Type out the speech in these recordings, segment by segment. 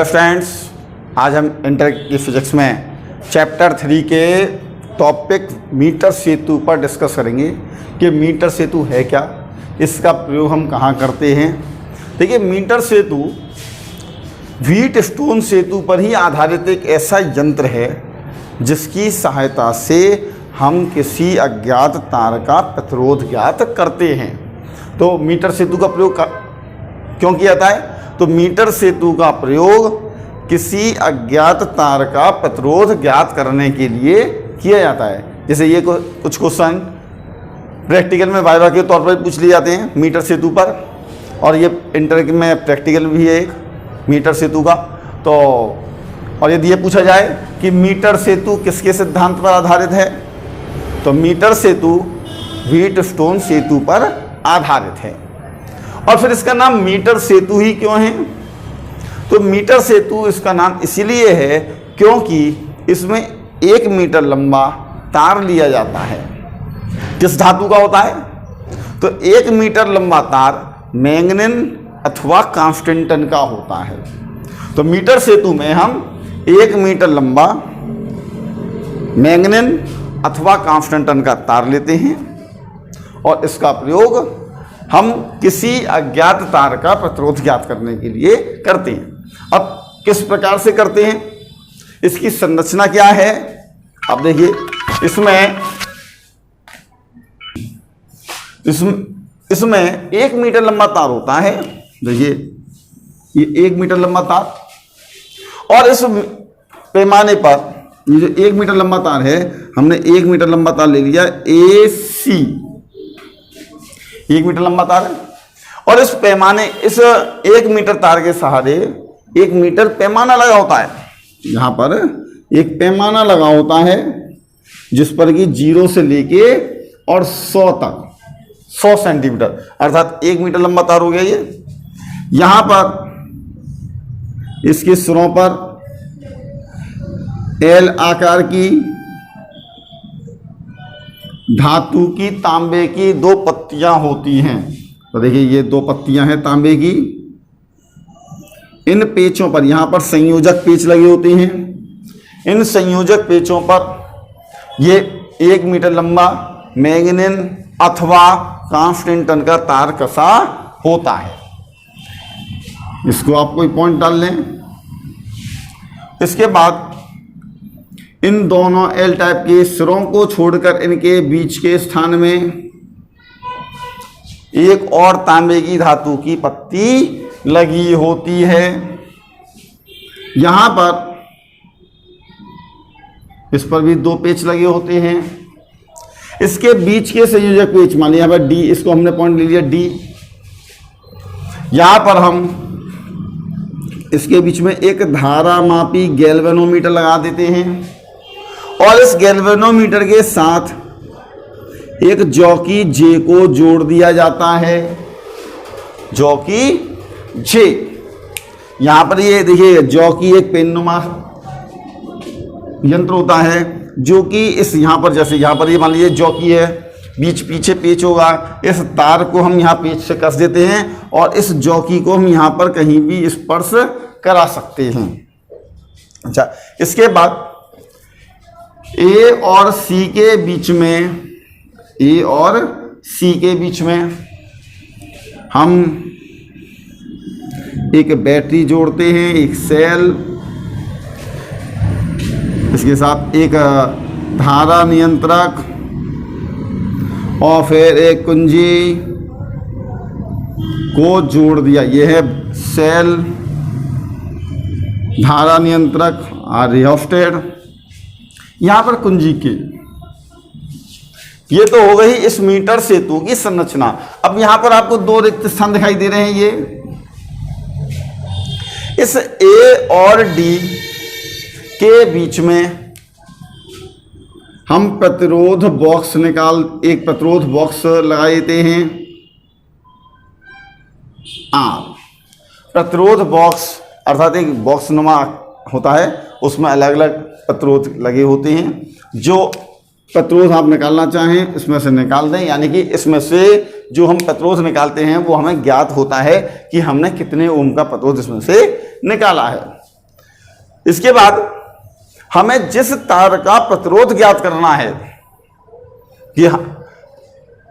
Friends, आज हम inter की फिजिक्स में चैप्टर 3 के टॉपिक मीटर सेतु पर डिस्कस करेंगे कि मीटर सेतु है क्या, इसका प्रयोग हम कहाँ करते हैं। देखिए, मीटर सेतु व्हीट स्टोन सेतु पर ही आधारित एक ऐसा यंत्र है जिसकी सहायता से हम किसी अज्ञात तार का प्रतिरोध ज्ञात करते हैं। तो मीटर सेतु का प्रयोग क्यों किया जाता है? तो मीटर सेतु का प्रयोग किसी अज्ञात तार का प्रतिरोध ज्ञात करने के लिए किया जाता है। जैसे ये कुछ क्वेश्चन प्रैक्टिकल में वाइवा के तौर पर पूछ लिए जाते हैं मीटर सेतु पर, और ये इंटर में प्रैक्टिकल भी है एक मीटर सेतु का। तो और यदि ये पूछा जाए कि मीटर सेतु किसके सिद्धांत पर आधारित है, तो मीटर सेतु व्हीट स्टोन सेतु पर आधारित है। और फिर इसका नाम मीटर सेतु ही क्यों है? तो मीटर सेतु इसका नाम इसीलिए है क्योंकि इसमें 1 मीटर लंबा तार लिया जाता है। किस धातु का होता है? तो 1 मीटर लंबा तार मैंगनीज अथवा कांस्टेंटन का होता है। तो मीटर सेतु में हम 1 मीटर लंबा मैंगनीज अथवा कांस्टेंटन का तार लेते हैं और इसका प्रयोग हम किसी अज्ञात तार का प्रतिरोध ज्ञात करने के लिए करते हैं। अब किस प्रकार से करते हैं, इसकी संरचना क्या है? अब देखिए, इसमें 1 मीटर लंबा तार होता है। देखिए, ये 1 मीटर लंबा तार, और इस पैमाने पर ये जो 1 मीटर लंबा तार है, हमने 1 मीटर लंबा तार ले लिया AC, 1 मीटर लंबा तार है। और इस 1 मीटर तार के सहारे 1 मीटर पैमाना लगा होता है। यहाँ पर एक पैमाना लगा होता है जिस पर कि 0 से लेके और 100 तक 100 सेंटीमीटर अर्थात 1 मीटर लंबा तार हो गया ये। यहाँ पर इसके सिरों पर L आकार की धातु की तांबे की 2 पत्तियां होती हैं। तो देखिए, ये 2 पत्तियां हैं तांबे की। इन पेचों पर यहाँ पर संयोजक पेच लगे होते हैं। इन संयोजक पेचों पर ये 1 मीटर लंबा मैंगनीज अथवा कांस्टेंटन का तार कसा होता है। इसको आप कोई पॉइंट डाल लें। इसके बाद इन दोनों L टाइप के सिरों को छोड़कर इनके बीच के स्थान में एक और तांबे की धातु की पत्ती लगी होती है। यहां पर इस पर भी 2 पेच लगे होते हैं। इसके बीच के संयोजक पेच, मान लिया यहां पर D, इसको हमने पॉइंट ले लिया D। यहां पर हम इसके बीच में एक धारामापी गैल्वेनोमीटर लगा देते हैं और इस गैल्वेनोमीटर के साथ एक जॉकी J को जोड़ दिया जाता है। जॉकी J, यहां पर ये देखिए, जॉकी एक पेननुमा यंत्र होता है जो कि इस यहां पर, जैसे यहां पर ये मान लीजिए जॉकी है, पीछे पेच होगा। इस तार को हम यहां पेच से कस देते हैं और इस जॉकी को हम यहां पर कहीं भी स्पर्श करा सकते हैं। अच्छा, इसके बाद A और C के बीच में हम एक बैटरी जोड़ते हैं, एक सेल, इसके साथ एक धारा नियंत्रक और फिर एक कुंजी को जोड़ दिया। यह है सेल, धारा नियंत्रक और रियोस्टेट। यहां पर कुंजी की, ये तो हो गई इस मीटर सेतु की संरचना। अब यहां पर आपको 2 रिक्त स्थान दिखाई दे रहे हैं। ये इस A और D के बीच में हम एक प्रतिरोध बॉक्स लगा देते हैं R। प्रतिरोध बॉक्स अर्थात एक बॉक्स नुमा होता है, उसमें अलग अलग प्रतिरोध लगे होते हैं। जो प्रतिरोध आप निकालना चाहें इसमें से निकाल दें, यानी कि इसमें से जो हम प्रतिरोध निकालते हैं वो हमें ज्ञात होता है कि हमने कितने ओम का प्रतिरोध इसमें से निकाला है। इसके बाद हमें जिस तार का प्रतिरोध ज्ञात करना है कि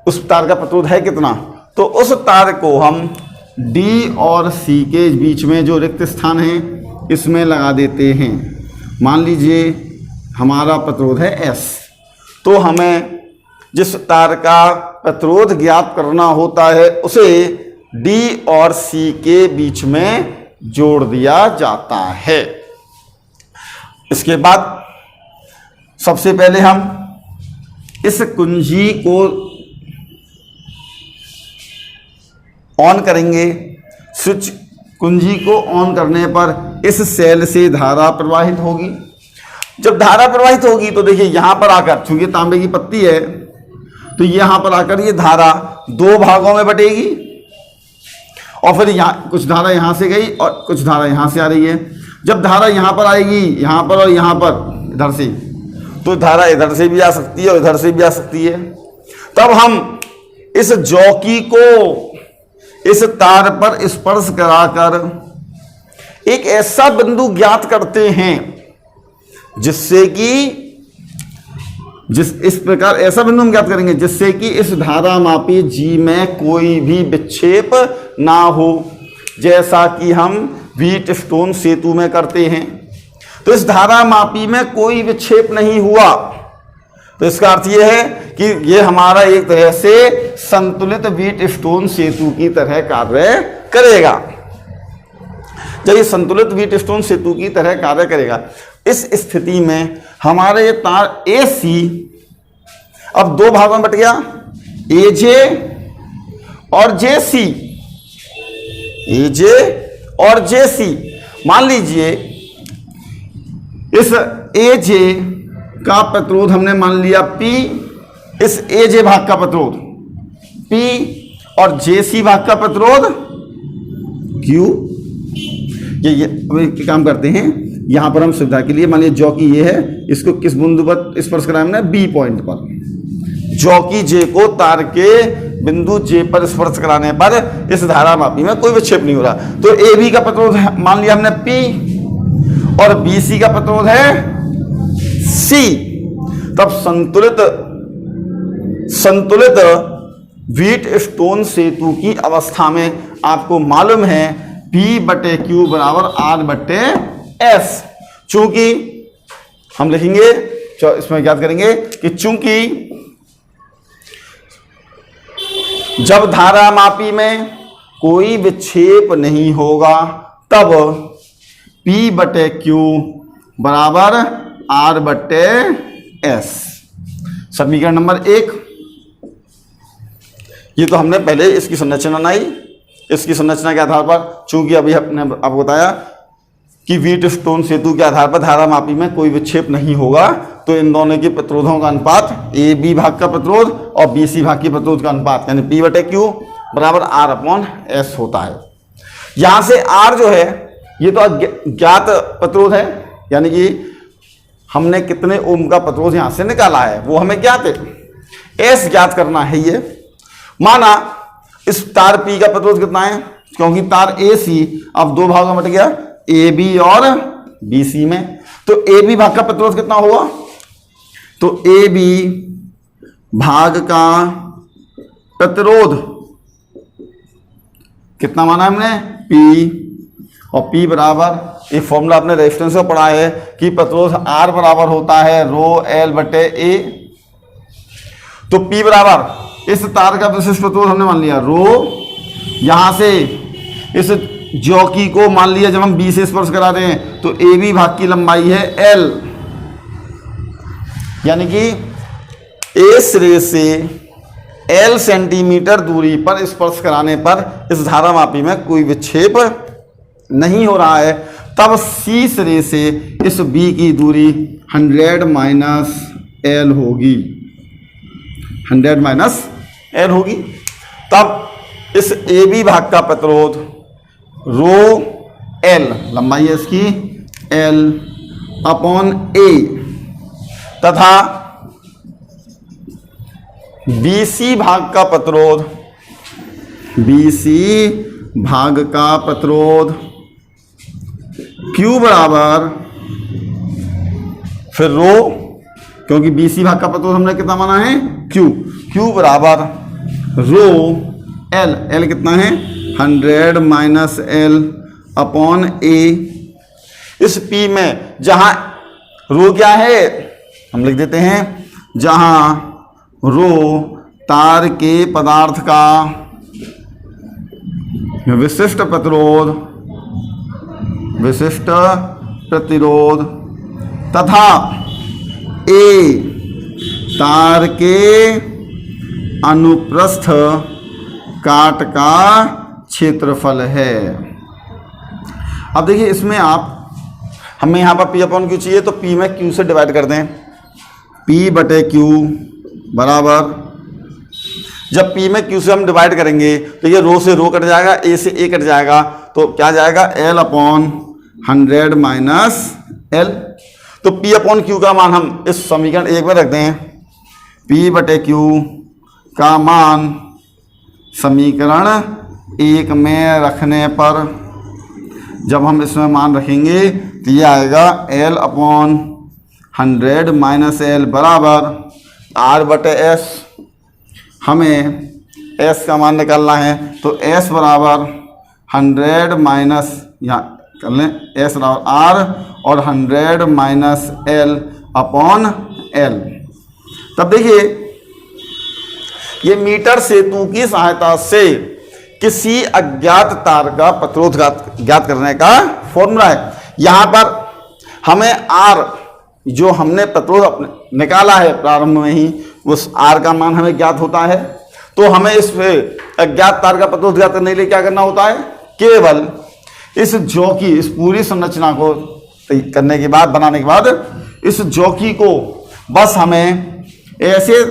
उस तार का प्रतिरोध है कितना, तो उस तार को हम D और C के बीच में जो रिक्त स्थान है इसमें लगा देते हैं। मान लीजिए हमारा प्रतिरोध है S, तो हमें जिस तार का प्रतिरोध ज्ञात करना होता है उसे D और C के बीच में जोड़ दिया जाता है। इसके बाद सबसे पहले हम इस कुंजी को ऑन करेंगे। स्विच कुंजी को ऑन करने पर इस सेल से धारा प्रवाहित होगी। जब धारा प्रवाहित होगी तो देखिए यहां पर आकर, चूंकि तांबे की पत्ती है तो यहां पर आकर ये धारा दो भागों में बटेगी और फिर यहां कुछ धारा यहां से गई और कुछ धारा यहां से आ रही है। जब धारा यहां पर आएगी, यहां पर और यहां पर इधर से, तो धारा इधर से भी आ सकती है और इधर से भी आ सकती है। तब हम इस जॉकी को इस तार पर स्पर्श कराकर एक ऐसा बिंदु ज्ञात करते हैं जिससे कि इस प्रकार ऐसा बिंदु हम ज्ञात करेंगे जिससे कि इस धारा मापी G में कोई भी विक्षेप ना हो, जैसा कि हम व्हीटस्टोन सेतु में करते हैं। तो इस धारा मापी में कोई विक्षेप नहीं हुआ, तो इसका अर्थ यह है कि यह हमारा एक तरह से संतुलित व्हीटस्टोन सेतु की तरह कार्य करेगा। जब ये संतुलित व्हीटस्टोन सेतु की तरह कार्य करेगा, इस स्थिति में हमारे ये तार AC अब दो भागों में बट गया, AJ और JC। AJ और JC, मान लीजिए इस AJ का प्रतिरोध हमने मान लिया P, इस AJ भाग का प्रतिरोध P और JC भाग का प्रतिरोध Q। ये अब काम करते हैं, यहां पर हम सुविधा के लिए मान लीजिए जॉकी ये है, इसको किस बिंदु पर स्पर्श कराया हमने, B पॉइंट पर। जॉकी J को तार के बिंदु J पर स्पर्श कराने पर इस धारा मापी में कोई विक्षेप नहीं हो रहा। तो AB का प्रतिरोध मान लिया हमने P और BC का प्रतिरोध है C। तब संतुलित व्हीटस्टोन सेतु की अवस्था में आपको मालूम है P/Q बराबर R/S। चूंकि हम लिखेंगे, इसमें ज्ञात करेंगे कि चूंकि जब धारा मापी में कोई विक्षेप नहीं होगा तब P/Q बराबर R/S। समीकरण नंबर 1। ये तो हमने पहले इसकी संरचना बनाई। इसकी संरचना के आधार पर, चूंकि अभी हमने आपको बताया कि व्हीटस्टोन सेतु के आधार पर धारा मापी में कोई विक्षेप नहीं होगा, तो इन दोनों के प्रतिरोधों का अनुपात AB भाग का प्रतिरोध और BC भाग के प्रतिरोध का अनुपात यानी P/Q बराबर R/S होता है। यहां से R जो है ये तो ज्ञात प्रतिरोध है, यानी कि हमने कितने ओम का प्रतिरोध यहां से निकाला है वो हमें ज्ञात है। S ज्ञात करना है। ये माना इस तार P का प्रतिरोध कितना है, क्योंकि तार AC अब दो भागों में बट गया, AB और BC में, तो AB भाग का प्रतिरोध कितना होगा, तो AB भाग का प्रतिरोध कितना माना हमने, P, और P बराबर एक फॉर्मूला आपने रेजिस्टेंस में पढ़ा है कि प्रतिरोध R बराबर होता है ρL/A। तो P बराबर इस तार का विशिष्ट प्रतिरोध हमने मान लिया यहां से इस जॉकी को मान लिया, जब हम B से स्पर्श करा रहे हैं तो AB भाग की लंबाई है L, यानी कि A सिरे से L सेंटीमीटर दूरी पर स्पर्श कराने पर इस धारा मापी में कोई विक्षेप नहीं हो रहा है। तब C सिरे से इस B की दूरी 100 - L होगी, 100 - L होगी। तब इस AB भाग का प्रतिरोध ρL, लंबाई है इसकी L/A, तथा BC भाग का प्रतिरोध, BC भाग का प्रतिरोध Q बराबर फिर रो, क्योंकि BC भाग का प्रतिरोध हमने कितना माना है Q, Q बराबर रो L, L कितना है 100 माइनस L अपॉन A। इस P में जहां रो क्या है हम लिख देते हैं, जहां रो तार के पदार्थ का विशिष्ट प्रतिरोध तथा A तार के अनुप्रस्थ काट का क्षेत्रफल है। अब देखिए इसमें हमें यहाँ पर P अपॉन Q चाहिए, तो P में Q से डिवाइड कर दें, P बटे Q बराबर, जब P में Q से हम डिवाइड करेंगे तो ये रो से रो कट जाएगा, A से A कट जाएगा, तो क्या जाएगा L अपॉन 100 माइनस L। तो P अपॉन Q का मान हम इस समीकरण 1 में रख दें, P बटे Q का मान समीकरण 1 में रखने पर जब हम इसमें मान रखेंगे तो ये आएगा L अपॉन 100 माइनस L बराबर R बटे S। हमें S का मान निकालना है, तो S बराबर 100 माइनस, यहाँ कर लें S बराबर R और 100 माइनस L अपॉन L। तब देखिए ये मीटर सेतु की सहायता से किसी अज्ञात तार का प्रतिरोध ज्ञात करने का फॉर्मूला है। यहाँ पर हमें R जो हमने प्रतिरोध निकाला है प्रारंभ में ही, उस R का मान हमें ज्ञात होता है। तो हमें इस अज्ञात तार का प्रतिरोध ज्ञात करने के लिए क्या करना होता है, केवल इस पूरी संरचना को करने के बाद, बनाने के बाद इस जॉकी को बस हमें ऐसे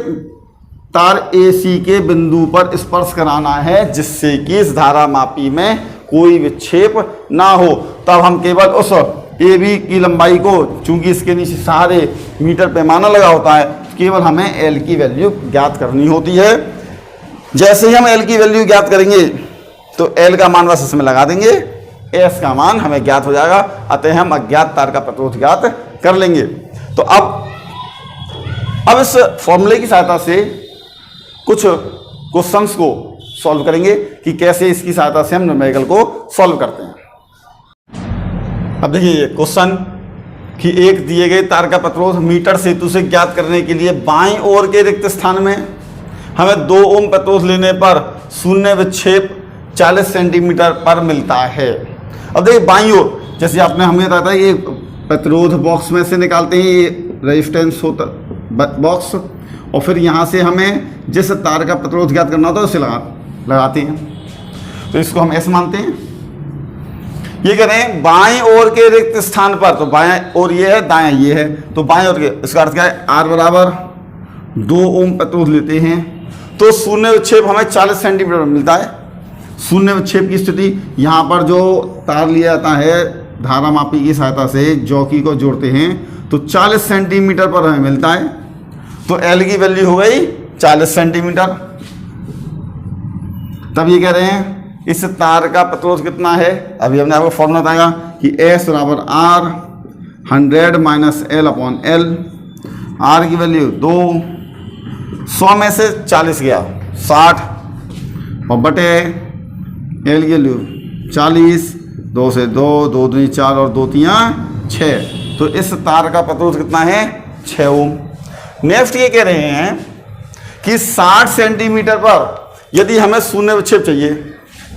तार AC के बिंदु पर स्पर्श कराना है जिससे कि इस धारामापी में कोई विक्षेप ना हो। तब हम केवल उस AB की लंबाई को, चूंकि इसके नीचे सारे मीटर पैमाना लगा होता है, केवल हमें L की वैल्यू ज्ञात करनी होती है। जैसे ही हम L की वैल्यू ज्ञात करेंगे तो L का मान बस इसमें लगा देंगे, S का मान हमें ज्ञात हो जाएगा, अतः हम अज्ञात तार का प्रतिरोध ज्ञात कर लेंगे। तो अब इस फॉर्मूले की सहायता से कुछ क्वेश्चंस को सॉल्व करेंगे कि कैसे इसकी सहायता से हम न्यूमेरिकल को सॉल्व करते हैं। अब देखिए क्वेश्चन कि एक दिए गए तार का प्रतिरोध मीटर सेतु से ज्ञात करने के लिए बाईं ओर के रिक्त स्थान में हमें 2 ओम प्रतिरोध लेने पर शून्य विक्षेप 40 सेंटीमीटर पर मिलता है। अब देखिए बाईं ओर, जैसे आपने हमें बताया था ये प्रतिरोध बॉक्स में से निकालते हैं, ये रेजिस्टेंस होता बॉक्स, और फिर यहाँ से हमें जिस तार का प्रतिरोध ज्ञात करना होता है उसे लगाते हैं। तो इसको हम ऐसे मानते हैं, ये करें बाएं ओर के रिक्त स्थान पर, तो बाएं ओर ये है, दाएं ये है, तो बाएं ओर के, इसका अर्थ क्या है, R बराबर 2 ओम प्रतिरोध लेते हैं तो शून्य विक्षेप हमें 40 सेंटीमीटर मिलता है। शून्य विक्षेप की स्थिति, यहाँ पर जो तार लिया जाता है धारामापी की सहायता से जॉकी को जोड़ते हैं तो 40 सेंटीमीटर पर हमें मिलता है। तो L की वैल्यू हो गई 40 सेंटीमीटर। तब ये कह रहे हैं इस तार का प्रतिरोध कितना है, अभी हमने आपको फॉर्मूला बताया कि S बराबर R 100 minus L upon L। R की वैल्यू 2, 100 में से 40 गया 60, और बटे L की वैल्यू 40, 2 से 2, 2 दूनी 4 और 2 तियाँ 6। तो इस तार का प्रतिरोध कितना है, 6 ओम। नेक्स्ट ये कह रहे हैं कि 60 सेंटीमीटर पर यदि हमें शून्य विक्षेप चाहिए,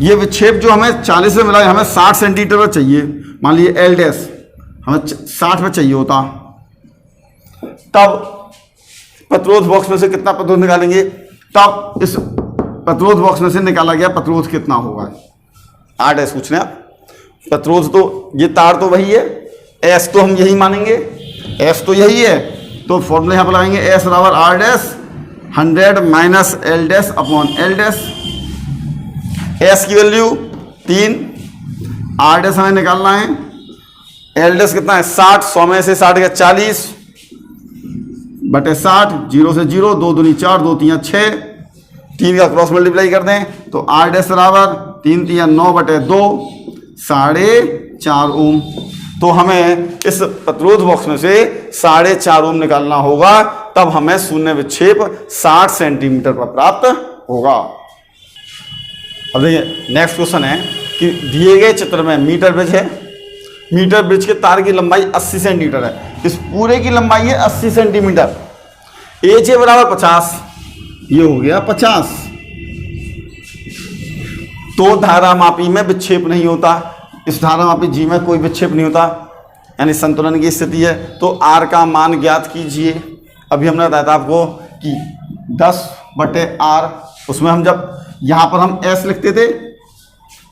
ये विक्षेप जो हमें 40 में मिला है हमें 60 सेंटीमीटर पर चाहिए, मान लीजिए L डैश हमें 60 में चाहिए होता, तब प्रतिरोध बॉक्स में से कितना प्रतिरोध निकालेंगे, तब इस प्रतिरोध बॉक्स में से निकाला गया प्रतिरोध कितना होगा, R डैश पूछ रहे हैं आप। प्रतिरोध तो ये तार तो वही है, S तो हम यही मानेंगे, S तो यही है, तो फॉर्मूला यहाँ पर लगाएंगे S बराबर R dash 100 minus L dash upon L dash. S की वैल्यू 3, R डैश हमें निकालना है, L डैश कितना है 60, 100 में से 60 गया 40 बटे 60, 0 से 0, 2 दूनी 4, 2 तियाँ 6, 3 का क्रॉस मल्टीप्लाई कर दें तो R डैश बराबर 3 तियाँ 9 बटे 2, 4.5 ओम। तो हमें इस प्रतिरोध बॉक्स में से 4.5 ओम निकालना होगा, तब हमें शून्य विक्षेप 60 सेंटीमीटर पर प्राप्त होगा। अब देखिए नेक्स्ट क्वेश्चन है कि दिए गए चित्र में मीटर ब्रिज है, मीटर ब्रिज के तार की लंबाई 80 सेंटीमीटर है, इस पूरे की लंबाई है 80 सेंटीमीटर, एच ए बराबर 50, ये हो गया 50। तो धारामापी में विक्षेप नहीं होता, इस धारामापी जी में कोई विक्षेप नहीं होता, यानी संतुलन की स्थिति है। तो आर का मान ज्ञात कीजिए। अभी हमने बताया था आपको कि 10/r, उसमें हम जब यहाँ पर हम s लिखते थे,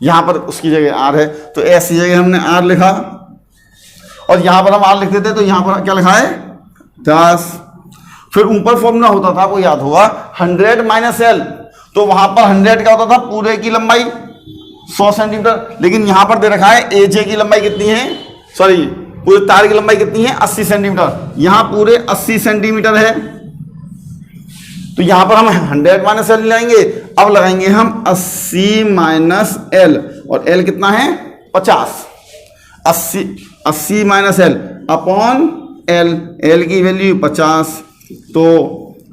यहाँ पर उसकी जगह r है, तो s की जगह हमने r लिखा, और यहाँ पर हम r लिखते थे तो यहाँ पर क्या लिखा है 10। फिर ऊपर फॉर्मूला होता था, आपको याद होगा 100 - l, तो वहां पर 100 क्या होता था, पूरे की लंबाई 100 सेंटीमीटर, लेकिन यहां पर दे रखा है एजे की लंबाई कितनी है, सॉरी पूरे तार की लंबाई कितनी है 80 सेंटीमीटर, यहां पूरे 80 सेंटीमीटर है, तो यहां पर हम 100 - l लगाएंगे। अब लगाएंगे हम 80 - l, और l कितना है 50, 80 - l अपॉन l की वैल्यू 50, तो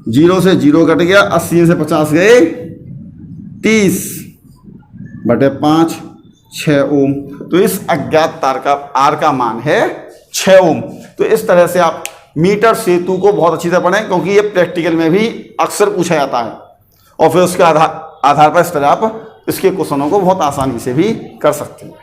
0 से 0 कट गया, 80 से 50 गए 30/5, 6 ओम। तो इस अज्ञात तार का आर का मान है 6 ओम। तो इस तरह से आप मीटर सेतु को बहुत अच्छी तरह पढ़ें, क्योंकि ये प्रैक्टिकल में भी अक्सर पूछा जाता है, और फिर उसके आधार पर इस तरह आप इसके क्वेश्चनों को बहुत आसानी से भी कर सकते हैं।